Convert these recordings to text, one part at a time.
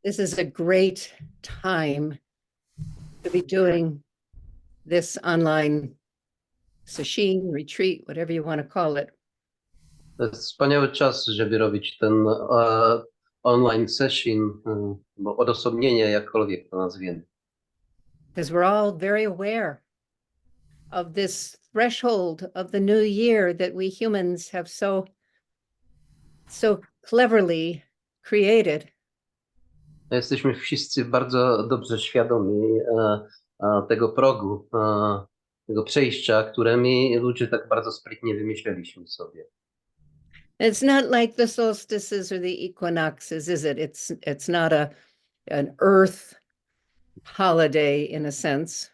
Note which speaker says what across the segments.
Speaker 1: This is a great time to be doing this online session, retreat, whatever you want to call it.
Speaker 2: To jest wspaniały czas, żeby robić ten online session, bo odosobnienie, jakkolwiek to nazwiemy.
Speaker 1: Because we're all very aware of this threshold of the new year that we humans have so cleverly created.
Speaker 2: Jesteśmy wszyscy bardzo dobrze świadomi tego progu, tego przejścia, które my ludzie tak bardzo sprytnie wymyśleliśmy sobie.
Speaker 1: It's not like the solstices or the equinoxes, is it? It's not an earth holiday in a sense.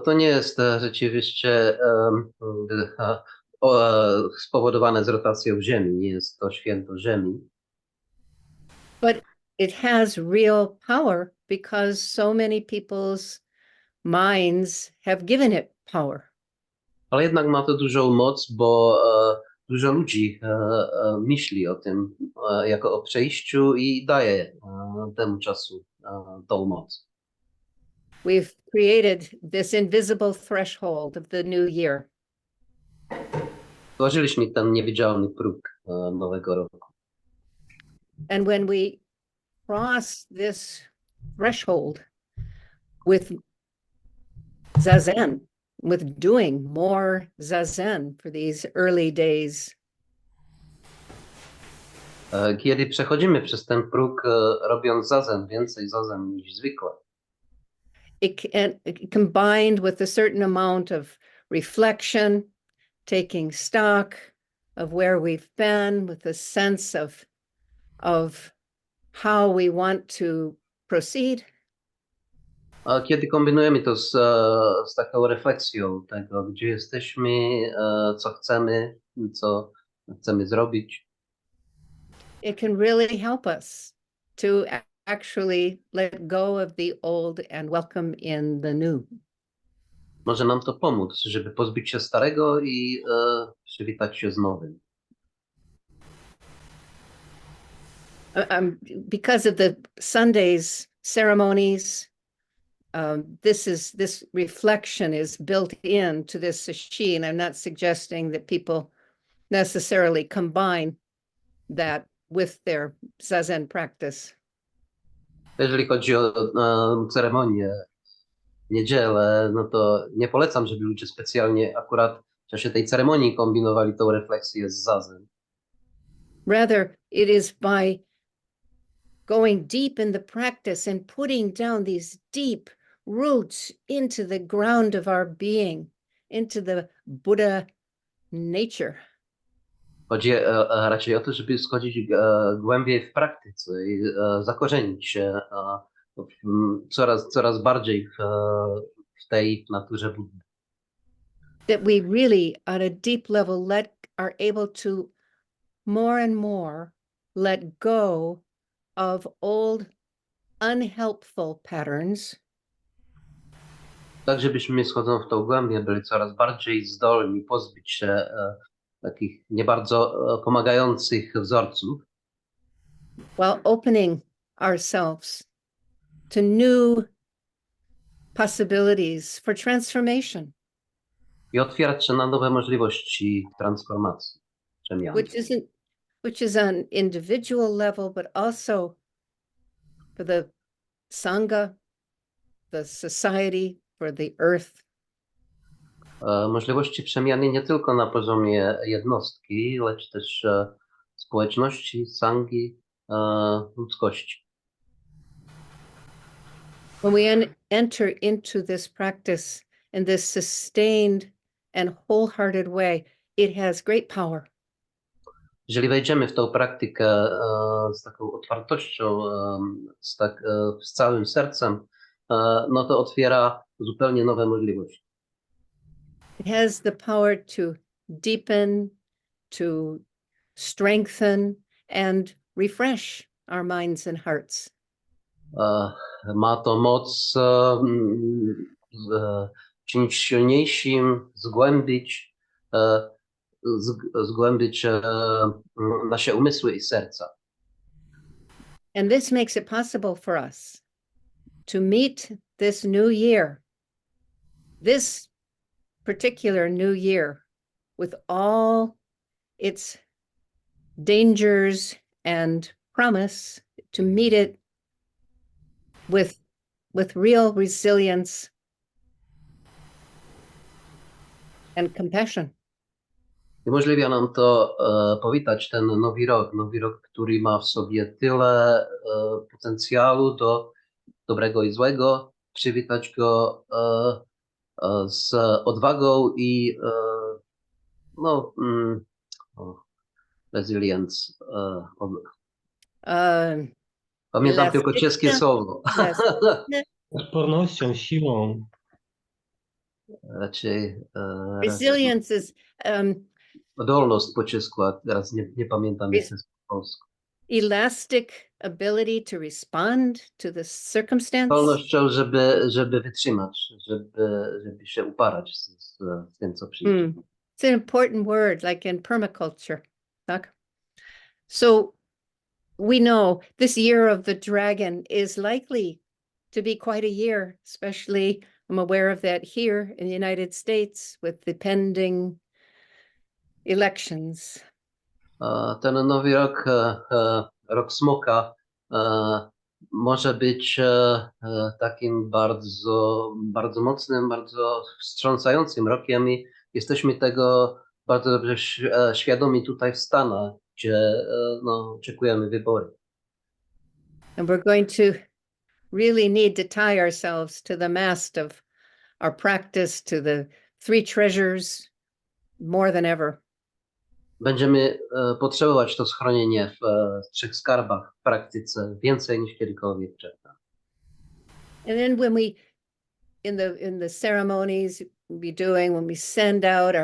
Speaker 2: To nie jest rzeczywiście spowodowane z rotacją Ziemi, nie jest to święto Ziemi.
Speaker 1: But it has real power because so many people's minds have given it power.
Speaker 2: Ale jednak ma to dużą moc, bo dużo ludzi myśli o tym jako o przejściu i daje temu czasu tą moc.
Speaker 1: We've created this invisible threshold of the new year.
Speaker 2: Stworzyliśmy ten niewidzialny próg nowego roku.
Speaker 1: And when we cross this threshold with zazen, with doing more zazen for these early days,
Speaker 2: Kiedy przechodzimy przez ten próg, robiąc zazen, więcej zazen niż zwykle,
Speaker 1: it combined with a certain amount of reflection, taking stock of where we've been, with a sense of how we want to proceed.
Speaker 2: a kiedy kombinujemy to z taką refleksją tego, gdzie jesteśmy, co chcemy zrobić,
Speaker 1: it can really help us to actually let go of the old and welcome in the new.
Speaker 2: może nam to pomóc, żeby pozbyć się starego i przywitać się z nowym.
Speaker 1: Because of the Sunday's ceremonies, this reflection is built into this sesshin. I'm not suggesting that people necessarily combine that with their zazen practice.
Speaker 2: Jeżeli chodzi o ceremonię, niedzielę, no to nie polecam, żeby ludzie specjalnie akurat w czasie tej ceremonii kombinowali tą refleksję z zazen.
Speaker 1: Rather, it is by going deep in the practice and putting down these deep roots into the ground of our being, into the Buddha nature.
Speaker 2: Chodzi raczej o to, żeby schodzić głębiej w praktyce i zakorzenić się coraz bardziej w tej naturze Buddy.
Speaker 1: That we really, at a deep level, are able to more and more let go of old, unhelpful patterns.
Speaker 2: Tak, żebyśmy schodząc w tą głębię byli coraz bardziej zdolni pozbyć się takich nie bardzo pomagających wzorców.
Speaker 1: While opening ourselves to new possibilities for transformation.
Speaker 2: I otwierać się na nowe możliwości transformacji, przemian.
Speaker 1: Which is on individual level, but also for the Sangha, the society, for the earth.
Speaker 2: Możliwości przemiany nie tylko na poziomie jednostki, lecz też społeczności, sangi, ludzkości.
Speaker 1: When we enter into this practice in this sustained and wholehearted way, it has great power.
Speaker 2: Jeżeli wejdziemy w tą praktykę z taką otwartością, z całym sercem, no to otwiera zupełnie nowe możliwości.
Speaker 1: It has the power to deepen, to strengthen and refresh our minds and hearts.
Speaker 2: Ma to moc czynić silniejszym, zgłębić nasze umysły i serca.
Speaker 1: And this makes it possible for us to meet this new year, this particular new year, with all its dangers and promise, to meet it with real resilience and compassion.
Speaker 2: Umożliwia nam to powitać ten nowy rok, który ma w sobie tyle potencjału do dobrego i złego, przywitać go z odwagą i no, resilience. Pamiętam tylko czeskie słowo.
Speaker 3: Odpornością, siłą.
Speaker 2: Raczej
Speaker 1: Resilience is
Speaker 2: odolność po czesku, a teraz nie pamiętam jak to jest po polsku.
Speaker 1: elastic ability to respond to the circumstance.
Speaker 2: Zdolnością, żeby wytrzymać, żeby się uparać z tym, co przyjdzie.
Speaker 1: It's an important word, like in permaculture. Tak? So we know this year of the dragon is likely to be quite a year, especially I'm aware of that here in the United States with the pending elections.
Speaker 2: Ten nowy rok, rok smoka, może być takim bardzo mocnym, bardzo wstrząsającym rokiem i jesteśmy tego bardzo dobrze świadomi tutaj w Stanach, gdzie oczekujemy wybory.
Speaker 1: And we're going to really need to tie ourselves to the mast of our practice, to the three treasures more than ever.
Speaker 2: Będziemy potrzebować to schronienie w trzech skarbach w praktyce więcej niż kiedykolwiek wcześniej.
Speaker 1: And then when we, in the ceremonies when we send out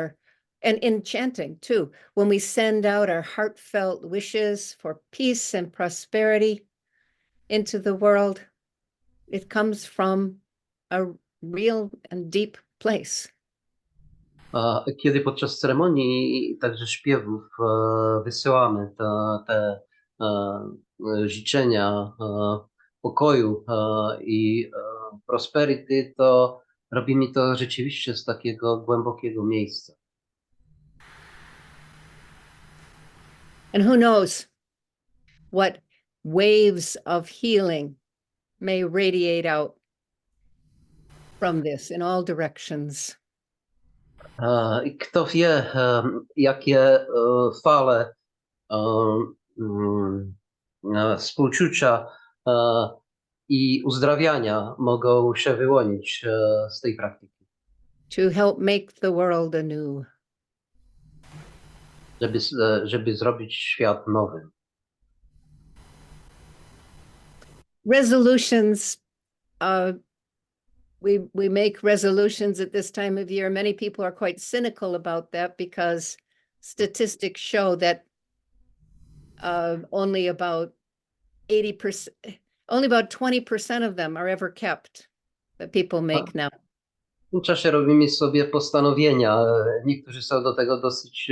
Speaker 1: and in chanting too, when we send out our heartfelt wishes for peace and prosperity into the world, it comes from a real and deep place.
Speaker 2: Kiedy podczas ceremonii i także śpiewów wysyłamy te życzenia pokoju i prosperity, to robimy to rzeczywiście z takiego głębokiego miejsca.
Speaker 1: And who knows what waves of healing may radiate out from this in all directions.
Speaker 2: I kto wie, jakie fale współczucia i uzdrawiania mogą się wyłonić z tej praktyki.
Speaker 1: To help make the world anew.
Speaker 2: Żeby zrobić świat nowym.
Speaker 1: Resolutions, we make resolutions at this time of year. Many people are quite cynical about that because statistics show that only about 20% of them are ever kept, that people make now.
Speaker 2: W tym czasie robimy sobie postanowienia. Niektórzy są do tego dosyć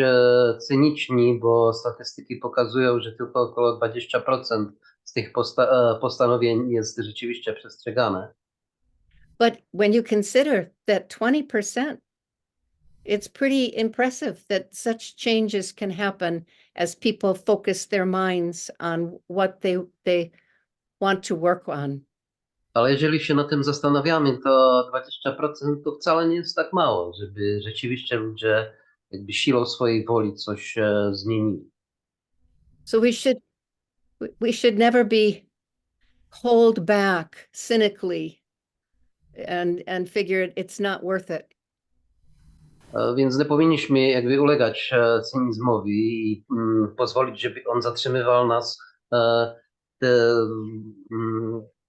Speaker 2: cyniczni, bo statystyki pokazują, że tylko około 20% z tych postanowień jest rzeczywiście przestrzegane.
Speaker 1: But when you consider that 20%, it's pretty impressive that such changes can happen as people focus their minds on what they want to work on.
Speaker 2: Ale jeżeli się nad tym zastanawiamy, to 20% to wcale nie jest tak mało, żeby rzeczywiście ludzie jakby siłą swojej woli coś zmienili.
Speaker 1: So we should never be hold back cynically and figure it's not worth it.
Speaker 2: Więc nie powinniśmy jakby ulegać cynizmowi i pozwolić, żeby on zatrzymywał nas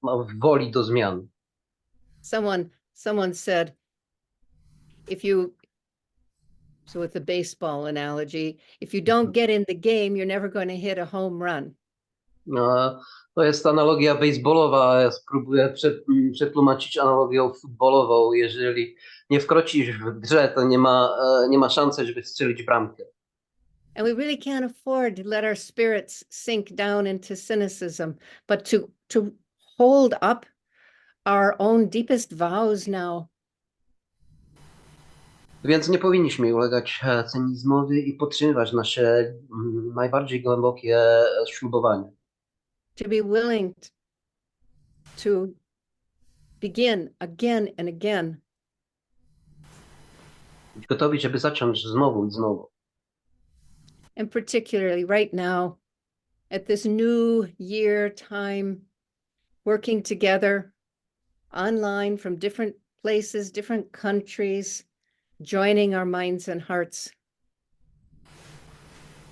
Speaker 2: w woli do zmian.
Speaker 1: Someone said, so with the baseball analogy, if you don't get in the game, you're never going to hit a home run.
Speaker 2: To jest analogia baseballowa, ja spróbuję przetłumaczyć analogią futbolową. Jeżeli nie wkroczysz w grze, to nie ma szansy, żeby strzelić bramkę.
Speaker 1: And we really can't afford to let our spirits sink down into cynicism, but to hold up our own deepest vows now.
Speaker 2: Więc nie powinniśmy ulegać cynizmowi i podtrzymywać nasze najbardziej głębokie ślubowanie.
Speaker 1: To be willing to begin again and again.
Speaker 2: Być gotowi, żeby zacząć znowu i znowu.
Speaker 1: And particularly right now, at this new year time, working together online from different places, different countries, joining our minds and hearts.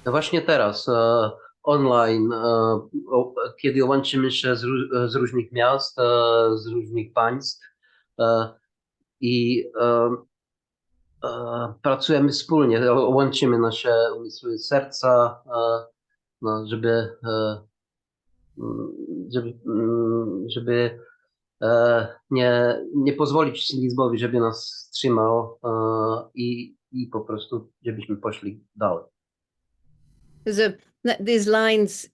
Speaker 2: No właśnie teraz, online, kiedy łączymy się z różnych miast, z różnych państw i pracujemy wspólnie, łączymy nasze umysły, serca, no, żeby nie pozwolić cynizmowi, żeby nas trzymał i po prostu, żebyśmy poszli dalej.
Speaker 1: These lines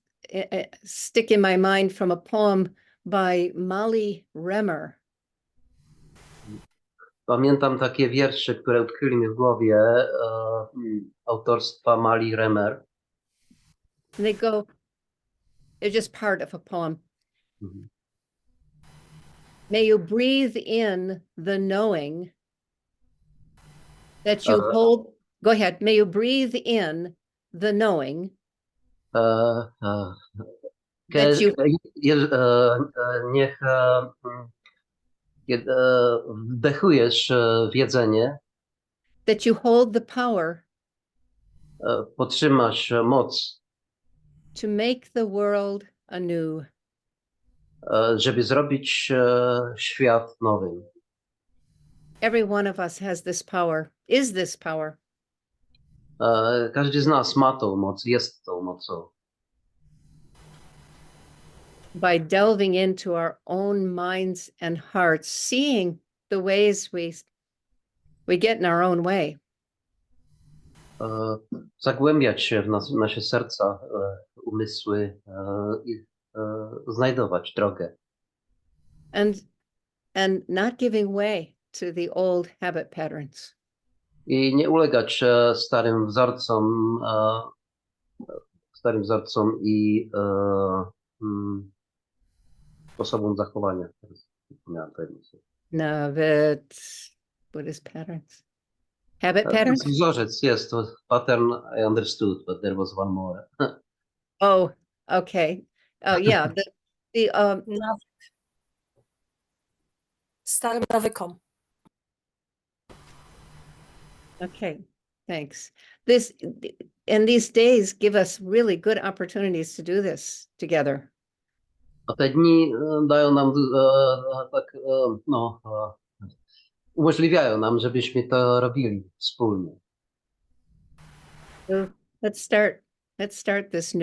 Speaker 1: stick in my mind from a poem by Molly Remmer.
Speaker 2: Pamiętam takie wiersze, które utkwiły mi w głowie, autorstwa Molly Remmer.
Speaker 1: And they go, they're just part of a poem.
Speaker 2: Mhm.
Speaker 1: May you breathe in the knowing that you hold, go ahead, may you breathe in the knowing that you,
Speaker 2: niech wdechujesz wiedzenie,
Speaker 1: that you hold the power
Speaker 2: podtrzymasz moc,
Speaker 1: to make the world anew.
Speaker 2: żeby zrobić świat nowym.
Speaker 1: Every one of us has this power, is this power.
Speaker 2: Każdy z nas ma tą moc, jest tą mocą.
Speaker 1: By delving into our own minds and hearts, seeing the ways we get in our own way.
Speaker 2: Zagłębiać się w nasze serca, umysły i znajdować drogę.
Speaker 1: And not giving way to the old habit patterns.
Speaker 2: I nie ulegać starym wzorcom i sposobom zachowania.
Speaker 1: What is patterns? Habit patterns?
Speaker 2: Wzorzec jest, to pattern I understood, but there was one more.
Speaker 1: Oh, okay. Oh, yeah.
Speaker 3: Nawyk. Starym nawykom.
Speaker 1: Okay, thanks. These days give us really good opportunities to do this together.
Speaker 2: A te dni dają nam umożliwiają nam, żebyśmy to robili wspólnie.
Speaker 1: So let's start this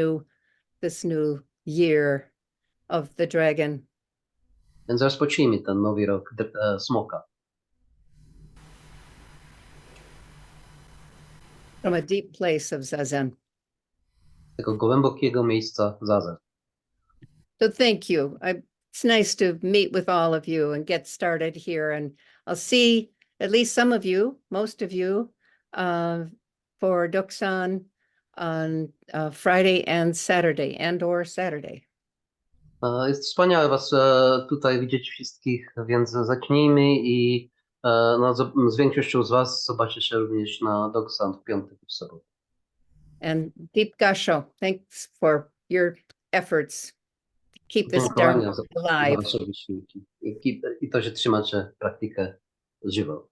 Speaker 1: new year of the dragon.
Speaker 2: Więc rozpocznijmy ten nowy rok smoka.
Speaker 1: From a deep place of zazen.
Speaker 2: Tego głębokiego miejsca zazen.
Speaker 1: So thank you. It's nice to meet with all of you and get started here. And I'll see at least some of you, most of you, for Doksan on Friday and Saturday, or Saturday.
Speaker 2: Jest wspaniałe was tutaj widzieć wszystkich, więc zacznijmy i z większością z was zobaczę się również na Doksan w piątek i w sobotę.
Speaker 1: And Deep Gasho, thanks for your efforts to keep this
Speaker 2: Dziękuję
Speaker 1: dharma alive.
Speaker 2: za wasze wysiłki i to, że trzymacie praktykę żywą.